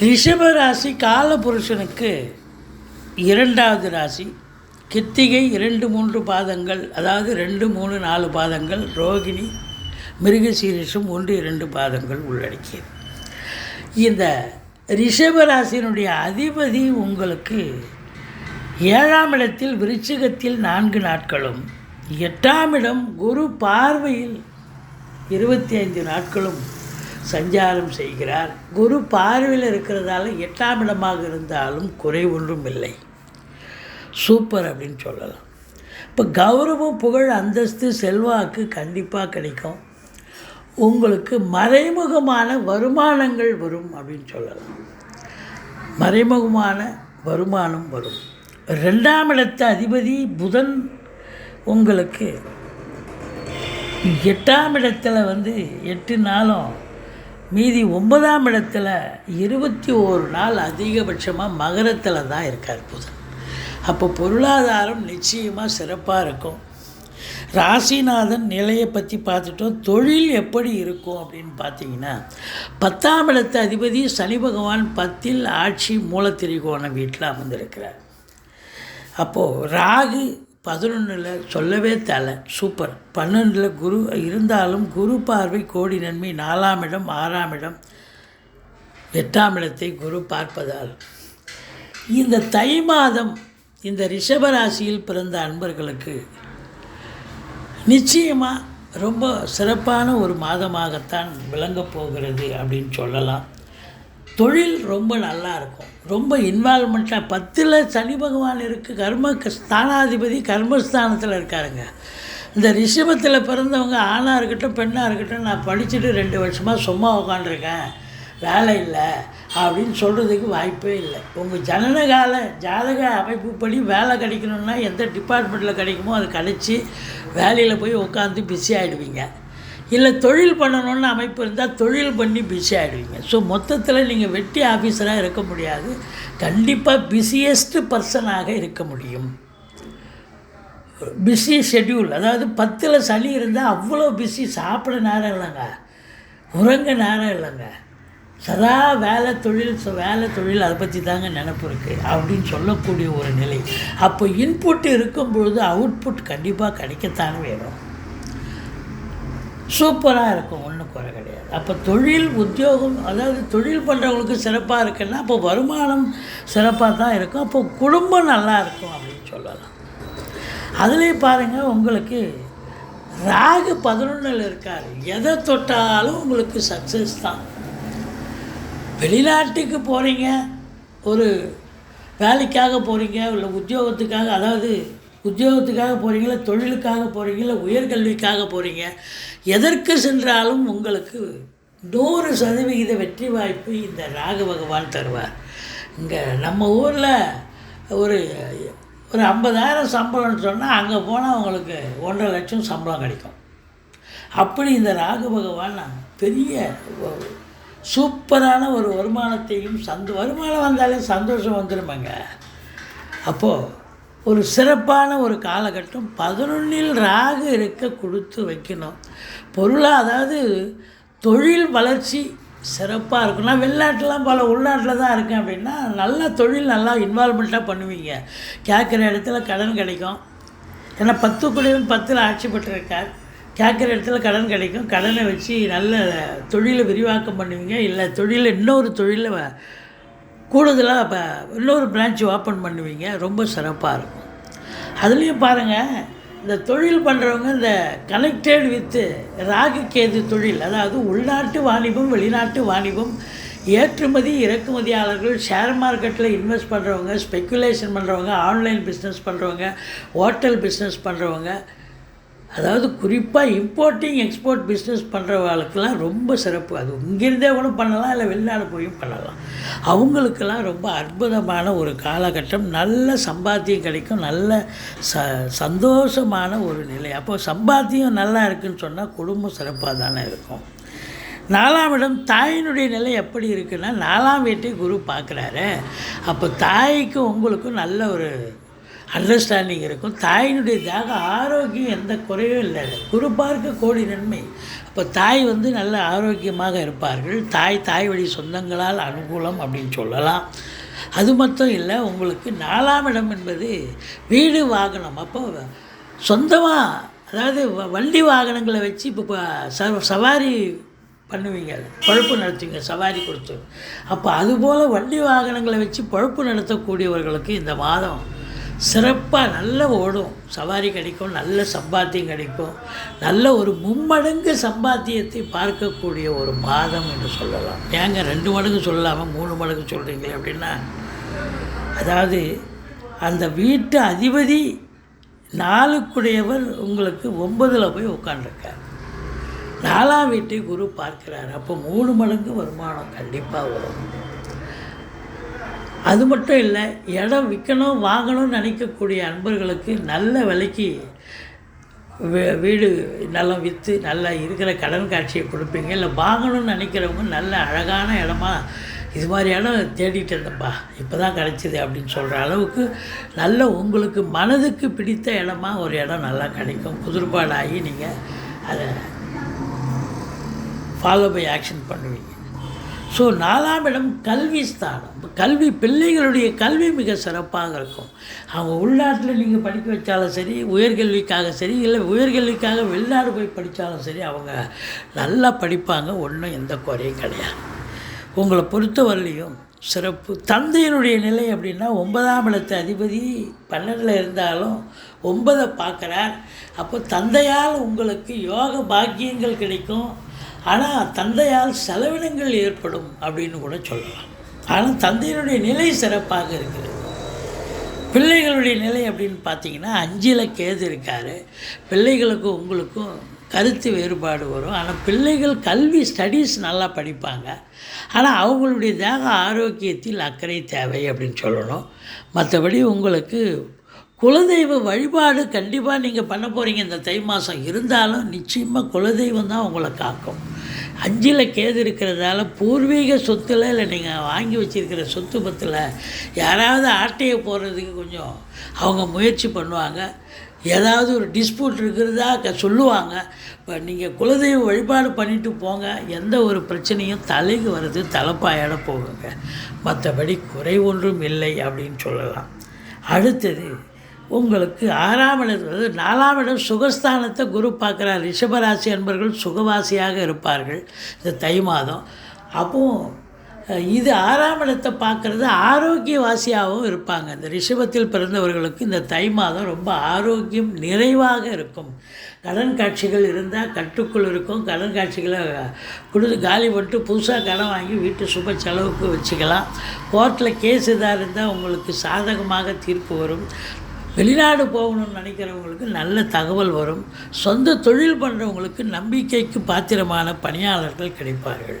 ரிஷப ராசி காலபுருஷனுக்கு இரண்டாவது ராசி. கித்திகை 2-3 பாதங்கள், அதாவது 2-3-4 பாதங்கள், ரோகிணி மிருகசீரிஷம் 1-2 பாதங்கள் உள்ளடக்கியது. இந்த ரிஷபராசியினுடைய அதிபதி உங்களுக்கு 7ஆம் இடத்தில் விருச்சிகத்தில் 4 நாட்களும், 8ஆம் இடம் குரு பார்வையில் 25 நாட்களும் சஞ்சாரம் செய்கிறார். குரு பார்வையில் இருக்கிறதால 8ஆம் இடமாக இருந்தாலும் குறை ஒன்றும் இல்லை, சூப்பர் அப்படின்னு சொல்லலாம். இப்போ கௌரவம், புகழ், அந்தஸ்து, செல்வாக்கு கண்டிப்பாக கிடைக்கும். உங்களுக்கு மறைமுகமான வருமானங்கள் வரும் அப்படின்னு சொல்லலாம். மறைமுகமான வருமானம் வரும். 2ஆம் இடத்து அதிபதி புதன் உங்களுக்கு 8ஆம் இடத்துல 8 நாளும், மீதி 9ஆம் இடத்துல 21 நாள் அதிகபட்சமாக மகரத்தில் தான் இருக்கார் புதன். அப்போ பொருளாதாரம் நிச்சயமாக சிறப்பாக இருக்கும். ராசிநாதன் நிலையை பற்றி பார்த்துட்டோம். தொழில் எப்படி இருக்கும் அப்படின்னு பார்த்தீங்கன்னா, 10ஆம் இடத்து அதிபதி சனி பகவான் 10இல் ஆட்சி மூலத்திரிகோண வீட்டில் அமர்ந்திருக்கிறார். அப்போது ராகு 11 சொல்லவே தலை சூப்பர். 12 குரு இருந்தாலும் குரு பார்வை கோடி நன்மை. 4ஆம் இடம், 6ஆம் இடம், 8ஆம் இடத்தை குரு பார்ப்பதால் இந்த தை மாதம் இந்த ரிஷபராசியில் பிறந்த அன்பர்களுக்கு நிச்சயமாக ரொம்ப சிறப்பான ஒரு மாதமாகத்தான் விளங்கப் போகிறது அப்படின்னு சொல்லலாம். தொழில் ரொம்ப நல்லா இருக்கும். ரொம்ப இன்வால்மெண்ட்டாக 10இல் சனி பகவான் இருக்குது. ஸ்தானாதிபதி கர்மஸ்தானத்தில் இருக்காருங்க. இந்த ரிஷபத்தில் பிறந்தவங்க ஆணாக இருக்கட்டும் பெண்ணாக இருக்கட்டும், நான் படிச்சுட்டு 2 வருஷமாக சும்மா உட்காண்டிருக்கேன், வேலை இல்லை அப்படின்னு சொல்கிறதுக்கு வாய்ப்பே இல்லை. உங்கள் ஜனனகால ஜாதக அமைப்புப்படி வேலை கிடைக்கணுன்னா எந்த டிபார்ட்மெண்ட்டில் கிடைக்குமோ அது கிடச்சி வேலையில் போய் உட்காந்து பிஸி ஆகிடுவீங்க. இல்லை தொழில் பண்ணணுன்னு அமைப்பு இருந்தால் தொழில் பண்ணி பிஸி ஆகிடுவீங்க. ஸோ மொத்தத்தில் நீங்கள் வெட்டி ஆஃபீஸராக இருக்க முடியாது. கண்டிப்பாக பிஸியஸ்ட்டு பர்சனாக இருக்க முடியும். பிஸி ஷெட்யூல், அதாவது 10இல் சனி இருந்தால் அவ்வளோ பிஸி. சாப்பிட நேரம் இல்லைங்க, உறங்க நேரம் இல்லைங்க, சதா வேலை தொழில் அதை பற்றி தாங்க நினப்பு இருக்குது அப்படின்னு சொல்லக்கூடிய ஒரு நிலை. அப்போ இன்புட் இருக்கும்பொழுது அவுட்புட் கண்டிப்பாக கிடைக்கத்தானே வேணும். சூப்பராக இருக்கும், ஒன்றும் குறை கிடையாது. அப்போ தொழில் உத்தியோகம், அதாவது தொழில் பண்ணுறவங்களுக்கு சிறப்பாக இருக்குன்னா அப்போ வருமானம் சிறப்பாக தான் இருக்கும். அப்போ குடும்பம் நல்லா இருக்கும் அப்படின்னு சொல்லலாம். அதுலேயே பாருங்கள், உங்களுக்கு ராகு 11இல் இருக்கார். எதை தொட்டாலும் உங்களுக்கு சக்ஸஸ் தான். வெளிநாட்டுக்கு போகிறீங்க, ஒரு வேலைக்காக போகிறீங்க, இல்லை உத்தியோகத்துக்காக, அதாவது உத்தியோகத்துக்காக போகிறீங்களா, தொழிலுக்காக போகிறீங்களா, உயர்கல்விக்காக போகிறீங்க, எதற்கு சென்றாலும் உங்களுக்கு 100% வெற்றி வாய்ப்பு இந்த ராகு பகவான் தருவார். இங்கே நம்ம ஊரில் ஒரு 50,000 சம்பளம்னு சொன்னால் அங்கே போனால் உங்களுக்கு 1.5 லட்சம் சம்பளம் கிடைக்கும். அப்படி இந்த ராகு பகவான் பெரிய சூப்பரான ஒரு வருமானத்தையும் வருமானம் வந்தாலே சந்தோஷம் வந்துடுமாங்க. அப்போது ஒரு சிறப்பான ஒரு காலகட்டம் 11இல் ராகு இருக்க கொடுத்து வைக்கணும். அதாவது தொழில் வளர்ச்சி சிறப்பாக இருக்கும். நான் வெளிநாட்டிலாம் உள்நாட்டில் தான் இருக்கேன் அப்படின்னா நல்லா தொழில் நல்லா இன்வால்மெண்ட்டாக பண்ணுவீங்க. கேட்குற இடத்துல கடன் கிடைக்கும். ஏன்னா 10 குடியும் 10இல் ஆட்சி பெற்றிருக்கார். கேட்குற இடத்துல கடன் கிடைக்கும். கடனை வச்சு நல்ல தொழிலை விரிவாக்கம் பண்ணுவீங்க. இல்லை இன்னொரு தொழிலில் கூடுதலாக இப்போ இன்னொரு பிரான்ச் ஓப்பன் பண்ணுவீங்க. ரொம்ப சிறப்பாக இருக்கும். அதுலேயும் பாருங்கள், இந்த தொழில் பண்ணுறவங்க இந்த கனெக்டட் வித்து ராகு கேது தொழில், அதாவது உள்நாட்டு வாணிபம், வெளிநாட்டு வாணிபம், ஏற்றுமதி இறக்குமதியாளர்கள், ஷேர் மார்க்கெட்டில் இன்வெஸ்ட் பண்ணுறவங்க, ஸ்பெக்குலேஷன் பண்ணுறவங்க, ஆன்லைன் பிஸ்னஸ் பண்ணுறவங்க, ஹோட்டல் பிஸ்னஸ் பண்ணுறவங்க, அதாவது குறிப்பாக இம்போர்ட்டிங் எக்ஸ்போர்ட் பிஸ்னஸ் பண்ணுறவங்களுக்கெல்லாம் ரொம்ப சிறப்பு. அது இங்கிருந்தே கூட பண்ணலாம், இல்லை வெளிநாடு போயும் பண்ணலாம். அவங்களுக்கெல்லாம் ரொம்ப அற்புதமான ஒரு காலகட்டம். நல்ல சம்பாத்தியம் கிடைக்கும், நல்ல சந்தோஷமான ஒரு நிலை. அப்போது சம்பாத்தியம் நல்லா இருக்குதுன்னு சொன்னால் குடும்பம் சிறப்பாக தானே இருக்கும். 4ஆம் இடம் தாயினுடைய நிலை எப்படி இருக்குன்னா, 4ஆம் வீட்டை குரு பார்க்குறாரு. அப்போ தாய்க்கும் உங்களுக்கும் நல்ல ஒரு அண்டர்ஸ்டாண்டிங் இருக்கும். தாயினுடைய தேக ஆரோக்கியம் எந்த குறையும் இல்லை. குரு பார்க்க கோடி நன்மை. அப்போ தாய் நல்ல ஆரோக்கியமாக இருப்பார்கள். தாய் வழி சொந்தங்களால் அனுகூலம் அப்படின்னு சொல்லலாம். அது மட்டும் இல்லை, உங்களுக்கு 4ஆம் இடம் என்பது வீடு வாகனம். அப்போ சொந்தமாக, அதாவது வண்டி வாகனங்களை வச்சு இப்போ சவாரி பண்ணுவீங்க, பொழப்பு நடத்துவீங்க, சவாரி கொடுத்து. அப்போ அதுபோல் வண்டி வாகனங்களை வச்சு பொழப்பு நடத்தக்கூடியவர்களுக்கு இந்த மாதம் சிறப்பாக நல்ல ஓடும், சவாரி கிடைக்கும், நல்ல சம்பாத்தியம் கிடைக்கும், நல்ல ஒரு மும்மடங்கு சம்பாத்தியத்தை பார்க்கக்கூடிய ஒரு மாதம் என்று சொல்லலாம். ஏங்க 2 மடங்கு சொல்லலாமல் 3 மடங்கு சொல்கிறீங்களே அப்படின்னா, அதாவது அந்த வீட்டு அதிபதி 4க்குடையவர் உங்களுக்கு 9ல் போய் உட்காண்டிருக்கார். 4ஆம் வீட்டை குரு பார்க்கிறார். அப்போ 3 மடங்கு வருமானம் கண்டிப்பாக வரும். அது மட்டும் இல்லை, இடம் விற்கணும் வாங்கணும்னு நினைக்கக்கூடிய அன்பர்களுக்கு நல்ல விலைக்கு வீடு நல்லா விற்று நல்லா இருக்கிற கடன் காட்சியை கொடுப்பீங்க. இல்லை வாங்கணும்னு நினைக்கிறவங்க நல்ல அழகான இடமா, இது மாதிரி இடம் தேடிட்டு இருந்தப்பா இப்போ தான் கிடச்சிது அப்படின்னு சொல்கிற அளவுக்கு நல்ல உங்களுக்கு மனதுக்கு பிடித்த இடமா ஒரு இடம் நல்லா கிடைக்கும். குதிர்பாடாகி நீங்கள் அதை ஃபாலோ பை ஆக்ஷன் பண்ணுவீங்க. ஸோ 4ஆம் இடம் கல்வி ஸ்தானம். கல்வி, பிள்ளைகளுடைய கல்வி மிக சிறப்பாக இருக்கும். அவங்க உள்நாட்டில் நீங்கள் படிக்க வச்சாலும் சரி, உயர்கல்விக்காக சரி, இல்லை உயர்கல்விக்காக வெளிநாடு போய் படித்தாலும் சரி, அவங்க நல்லா படிப்பாங்க. ஒன்றும் எந்த குறையும் கிடையாது. உங்களை பொறுத்தவரையிலையும் சிறப்பு. தந்தையினுடைய நிலை அப்படின்னா 9ஆம் இடத்து அதிபதி 12ல் இருந்தாலும் 9 பார்க்குறார். அப்போ தந்தையால் உங்களுக்கு யோக பாக்கியங்கள் கிடைக்கும். ஆனால் தந்தையால் செலவினங்கள் ஏற்படும் அப்படின்னு கூட சொல்லலாம். ஆனால் தந்தையினுடைய நிலை சிறப்பாக இருக்கிறது. பிள்ளைகளுடைய நிலை அப்படின்னு பார்த்தீங்கன்னா 5ல் கேது இருக்கார். பிள்ளைகளுக்கும் உங்களுக்கும் கருத்து வேறுபாடு வரும். ஆனால் பிள்ளைகள் கல்வி ஸ்டடீஸ் நல்லா படிப்பாங்க. ஆனால் அவங்களுடைய தேக ஆரோக்கியத்தில் அக்கறை தேவை அப்படின்னு சொல்லணும். மற்றபடி உங்களுக்கு குலதெய்வ வழிபாடு கண்டிப்பாக நீங்கள் பண்ண போகிறீங்க இந்த தை மாதம். இருந்தாலும் நிச்சயமாக குலதெய்வம் தான் உங்களை காக்கும். 5ல் கேது இருக்கிறதால பூர்வீக சொத்தில், இல்லை நீங்கள் வாங்கி வச்சுருக்கிற சொத்து பத்தில் யாராவது ஆட்டையை போடுறதுக்கு கொஞ்சம் அவங்க முயற்சி பண்ணுவாங்க. ஏதாவது ஒரு டிஸ்பியூட் இருக்கிறதா சொல்லுவாங்க. இப்போ நீங்கள் குலதெய்வ வழிபாடு பண்ணிவிட்டு போங்க, எந்த ஒரு பிரச்சனையும் தலைக்கு வர்றது தலைப்பாயோட போகுங்க. மற்றபடி குறை ஒன்றும் இல்லை அப்படின்னு சொல்லலாம். அடுத்தது உங்களுக்கு 6ஆம் இடம், 4ஆம் இடம் சுகஸ்தானத்தை குரு பார்க்குறார். ரிஷபராசி அன்பர்கள் சுகவாசியாக இருப்பார்கள் இந்த தை மாதம். அப்போது இது 6ஆம் இடத்தை பார்க்குறது ஆரோக்கியவாசியாகவும் இருப்பாங்க. இந்த ரிஷபத்தில் பிறந்தவர்களுக்கு இந்த தை மாதம் ரொம்ப ஆரோக்கியம் நிறைவாக இருக்கும். கடன் காட்சிகள் இருந்தால் கட்டுக்குள் இருக்கும். கடன் காட்சிகளை கொடுத்து காலி பண்ணிட்டு புதுசாக கடன் வாங்கி வீட்டு சுப செலவுக்கு வச்சுக்கலாம். கோர்ட்டில் கேஸ் எதாக இருந்தால் உங்களுக்கு சாதகமாக தீர்ப்பு வரும். வெளிநாடு போகணும்னு நினைக்கிறவங்களுக்கு நல்ல தகவல் வரும். சொந்த தொழில் பண்ணுறவங்களுக்கு நம்பிக்கைக்கு பாத்திரமான பணியாளர்கள் கிடைப்பார்கள்.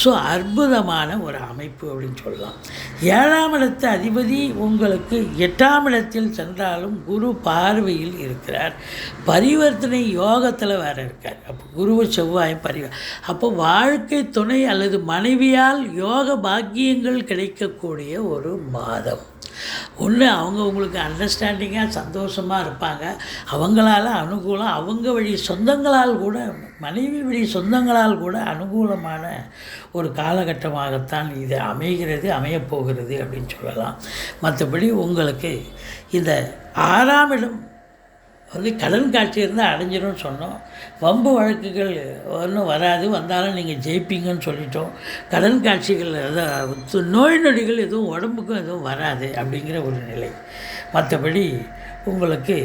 ஸோ அற்புதமான ஒரு அமைப்பு அப்படின்னு சொல்லலாம். 7ஆம் இடத்து அதிபதி உங்களுக்கு 8ஆம் இடத்தில் சென்றாலும் குரு பார்வையில் இருக்கிறார். பரிவர்த்தனை யோகத்தில் வேறு இருக்கார். அப்போ குருவு செவ்வாயும் அப்போ வாழ்க்கை துணை அல்லது மனைவியால் யோக பாக்கியங்கள் கிடைக்கக்கூடிய ஒரு மாதம். ஒன்று, அவங்க உங்களுக்கு அண்டர்ஸ்டாண்டிங்காக சந்தோஷமாக இருப்பாங்க. அவங்களால அனுகூலம், அவங்க வழி சொந்தங்களால் கூட, மனைவி வழி சொந்தங்களால் கூட அனுகூலமான ஒரு காலகட்டமாகத்தான் இது அமையப்போகிறது அப்படின்னு சொல்லலாம். மற்றபடி உங்களுக்கு இந்த 6ஆம் இடம் கடன் காட்சி இருந்தால் அடைஞ்சிடும்னு சொன்னோம். வம்பு வழக்குகள் ஒன்றும் வராது, வந்தாலும் நீங்கள் ஜெயிப்பீங்கன்னு சொல்லிட்டோம். கடன் காட்சிகள் நோய் நொடிகள் எதுவும் உடம்புக்கும் எதுவும் வராது அப்படிங்கிற ஒரு நிலை. மற்றபடி உங்களுக்கு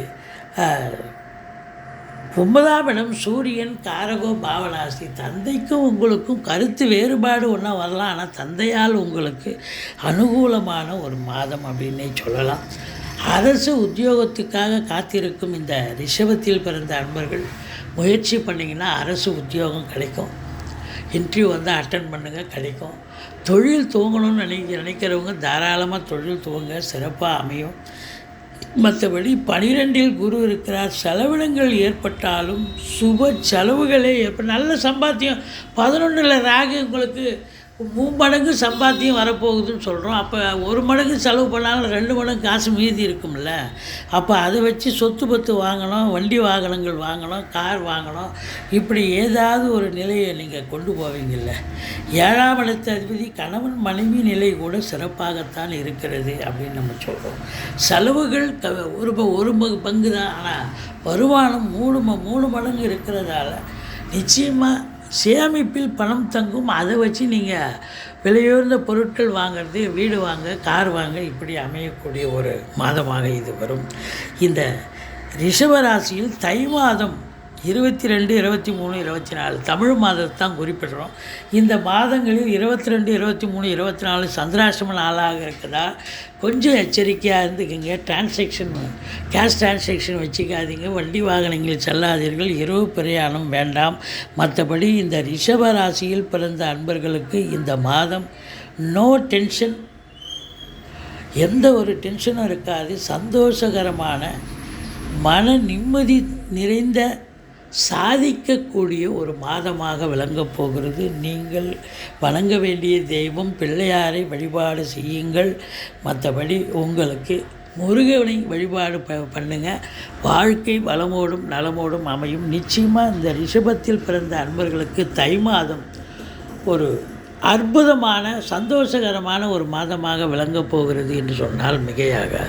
9ஆம் இடம் சூரியன் காரகோ பாவனாசி. தந்தைக்கும் உங்களுக்கும் கருத்து வேறுபாடு ஒன்றா வரலாம், ஆனால் தந்தையால் உங்களுக்கு அனுகூலமான ஒரு மாதம் அப்படின்னே சொல்லலாம். அரசு உத்தியோகத்துக்காக காத்திருக்கும் இந்த ரிஷபத்தில் பிறந்த அன்பர்கள் முயற்சி பண்ணிங்கன்னா அரசு உத்தியோகம் கிடைக்கும். இன்டர்வியூ வந்தால் அட்டன் பண்ணுங்கள், கிடைக்கும். தொழில் துவங்கணும்னு நினைக்கிறவங்க தாராளமாக தொழில் துவங்க, சிறப்பாக அமையும். மற்றபடி 12ல் குரு இருக்கிறார். செலவினங்கள் ஏற்பட்டாலும் சுப செலவுகளே நல்ல சம்பாத்தியம். 11ல் ராகு உங்களுக்கு மும்மடங்கு சம்பாத்தியம் வரப்போகுதுன்னு சொல்கிறோம். அப்போ 1 மடங்கு செலவு பண்ணாலும் 2 மடங்கு காசு மீதி இருக்கும்ல. அப்போ அதை வச்சு சொத்து பத்து வாங்கணும், வண்டி வாகனங்கள் வாங்கணும், கார் வாங்கணும், இப்படி ஏதாவது ஒரு நிலையை நீங்கள் கொண்டு போவீங்கள்ல. 7ஆம் இடத்து அதிபதி கணவன் மனைவி நிலை கூட சிறப்பாகத்தான் இருக்கிறது அப்படின்னு நம்ம சொல்கிறோம். செலவுகள் ஒரு பங்கு தான், ஆனால் வருமானம் 3 மடங்கு இருக்கிறதால நிச்சயமாக சேமிப்பில் பணம் தங்கும். அதை வச்சு நீங்கள் விலையுயர்ந்த பொருட்கள் வாங்கிறது, வீடு வாங்க, கார் வாங்க, இப்படி அமையக்கூடிய ஒரு மாதமாக இது வரும். இந்த ரிஷபராசியில் தை மாதம் 22, 23, 24 தமிழ் மாதத்தான் குறிப்பிடுறோம். இந்த மாதங்களில் 22, 23, 24 சந்திராஷ்டம நாளாக இருக்குதா, கொஞ்சம் எச்சரிக்கையாக இருந்துக்குங்க. கேஷ் டிரான்சாக்ஷன் வச்சுக்காதீங்க, வண்டி வாகனங்களில் செல்லாதீர்கள், இரவு பிரயாணம் வேண்டாம். மற்றபடி இந்த ரிஷப ராசியில் பிறந்த அன்பர்களுக்கு இந்த மாதம் நோ டென்ஷன், எந்த ஒரு டென்ஷனும் இருக்காது. சந்தோஷகரமான மன நிம்மதி நிறைந்த சாதிக்கக்கூடிய ஒரு மாதமாக விளங்கப் போகிறது. நீங்கள் வணங்க வேண்டிய தெய்வம் பிள்ளையாரை வழிபாடு செய்யுங்கள். மற்றபடி உங்களுக்கு முருகனை வழிபாடு பண்ணுங்கள். வாழ்க்கை வளமோடும் நலமோடும் அமையும். நிச்சயமாக இந்த ரிஷபத்தில் பிறந்த அன்பர்களுக்கு தை மாதம் ஒரு அற்புதமான சந்தோஷகரமான ஒரு மாதமாக விளங்கப் போகிறது என்று சொன்னால் மிகையாக